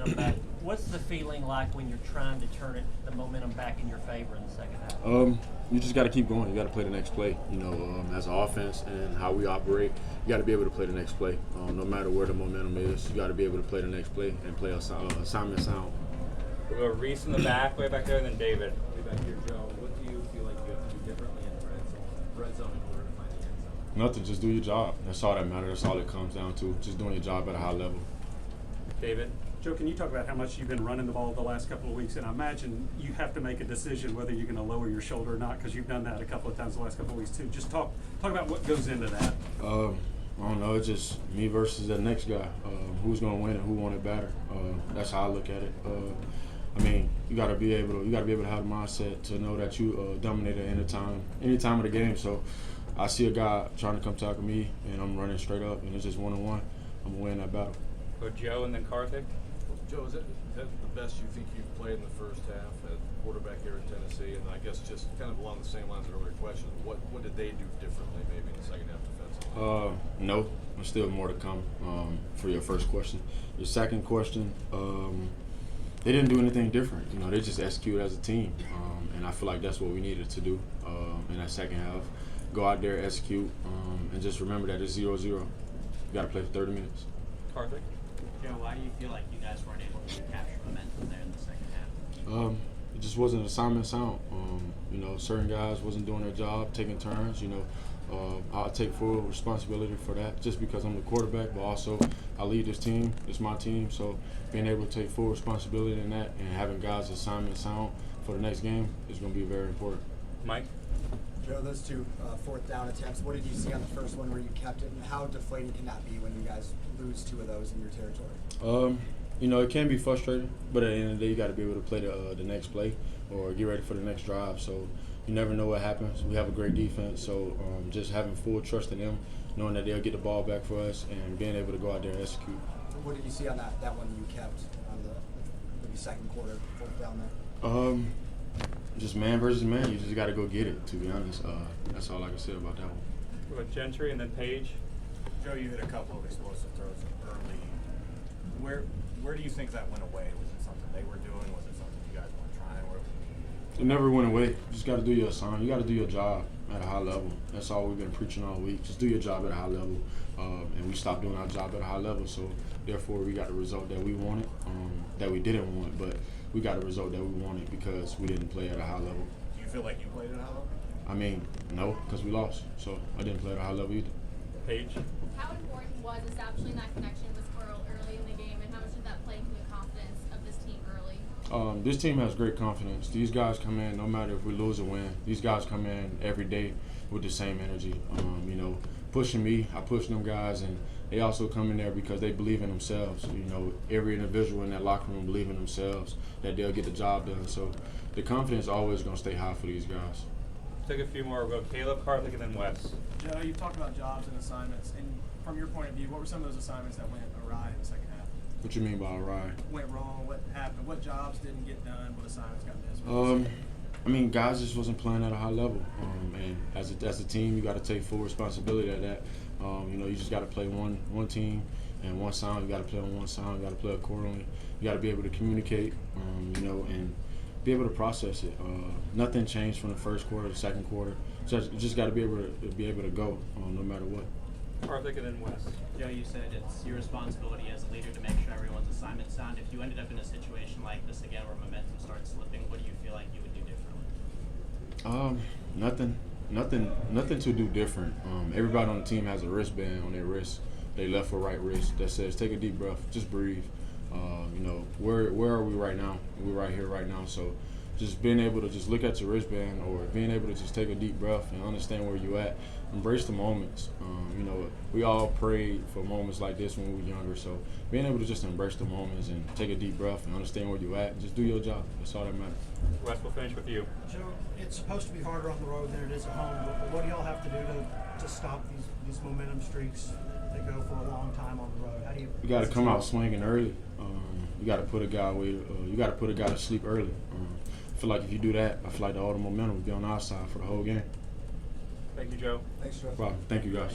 momentum back. What's the feeling like when you're trying to turn the momentum back in your favor in the second half? You just got to keep going. You got to play the next play. As an offense and how we operate, you got to be able to play the next play. No matter where the momentum is, you got to be able to play the next play and play assignment sound. We'll go Reese in the back, way back there, and then David. Way back here, Joe. What do you feel like you have to do differently in the red zone in order to find the end zone? Nothing. Just do your job. That's all that matters. That's all it comes down to. Just doing your job at a high level. David. Joe, can you talk about how much you've been running the ball the last couple of weeks? And I imagine you have to make a decision whether you're going to lower your shoulder or not, because you've done that a couple of times the last couple of weeks too. Just talk about what goes into that. I don't know. It's just me versus the next guy. Who's going to win and who want it better. That's how I look at it. You got to be able to have the mindset to know that you dominate at any time of the game. So I see a guy trying to come tackle me, and I'm running straight up, and it's just one-on-one. I'm going to win that battle. Go Joe and then Karthik. Joe, is that the best you think you've played in the first half at quarterback here in Tennessee? And I guess just kind of along the same lines of earlier question, what did they do differently maybe in the second half defensively? No, there's still more to come for your first question. Your second question, they didn't do anything different. They just executed as a team. And I feel like that's what we needed to do in that second half. Go out there, execute, and just remember that it's 0-0. You got to play for 30 minutes. Karthik. Joe, why do you feel like you guys weren't able to capture momentum there in the second half? It just wasn't assignment sound. Certain guys wasn't doing their job, taking turns. I'll take full responsibility for that just because I'm the quarterback, but also I lead this team. It's my team, so being able to take full responsibility in that and having guys assignment sound for the next game is going to be very important. Mike. Joe, those two fourth down attempts, what did you see on the first one where you kept it, and how deflating can that be when you guys lose two of those in your territory? It can be frustrating, but at the end of the day, you got to be able to play the next play or get ready for the next drive. So you never know what happens. We have a great defense, so just having full trust in them, knowing that they'll get the ball back for us, and being able to go out there and execute. What did you see on that one that you kept on the maybe second quarter, fourth down there? Just man versus man. You just got to go get it, to be honest. That's all I can say about that one. We'll go Gentry and then Page. Joe, you hit a couple of explosive throws early. Where do you think that went away? Was it something they were doing? Was it something you guys weren't trying? It never went away. You just got to do your assignment. You got to do your job at a high level. That's all we've been preaching all week. Just do your job at a high level. And we stopped doing our job at a high level. So, therefore, we got the result that we wanted, that we didn't want. But we got the result that we wanted because we didn't play at a high level. Do you feel like you played at a high level? No, because we lost. So, I didn't play at a high level either. Page. How important was establishing that connection with Squirrel early in the game, and how much did that play into the confidence of this team early? This team has great confidence. These guys come in, no matter if we lose or win, these guys come in every day with the same energy. Pushing me, I push them guys, and they also come in there because they believe in themselves. Every individual in that locker room believe in themselves that they'll get the job done. So the confidence is always going to stay high for these guys. Take a few more. We'll go Caleb, Karthik, and then Wes. Joe, you've talked about jobs and assignments, and from your point of view, what were some of those assignments that went awry in the second half? What you mean by awry? Went wrong, what happened, what jobs didn't get done, what assignments got missed? Guys just wasn't playing at a high level, and as a team, you got to take full responsibility of that. You just got to play one team and one sound. You got to play on one sound. You got to play accordingly. You got to be able to communicate, and be able to process it. Nothing changed from the first quarter to the second quarter. You just got to be able to go no matter what. Karthik and then Wes. Joe, you said it's your responsibility as a leader to make sure everyone's assignment sound. If you ended up in a situation like this again where momentum starts slipping, what do you feel like you would do differently? Nothing to do different. Everybody on the team has a wristband on their wrist, their left or right wrist, that says take a deep breath, just breathe. Where are we right now? We're right here right now. So just being able to just look at your wristband or being able to just take a deep breath and understand where you're at, embrace the moments. We all prayed for moments like this when we were younger. So being able to just embrace the moments and take a deep breath and understand where you're at, and just do your job. That's all that matters. Wes, we'll finish with you. Joe, it's supposed to be harder on the road than it is at home, but what do y'all have to do to stop these momentum streaks that go for a long time on the road? How do you? You got to come out swinging early. You got to put a guy away. You got to put a guy to sleep early. I feel like if you do that, I feel like all the momentum will be on our side for the whole game. Thank you, Joe. Thanks, Joe. Thank you, guys.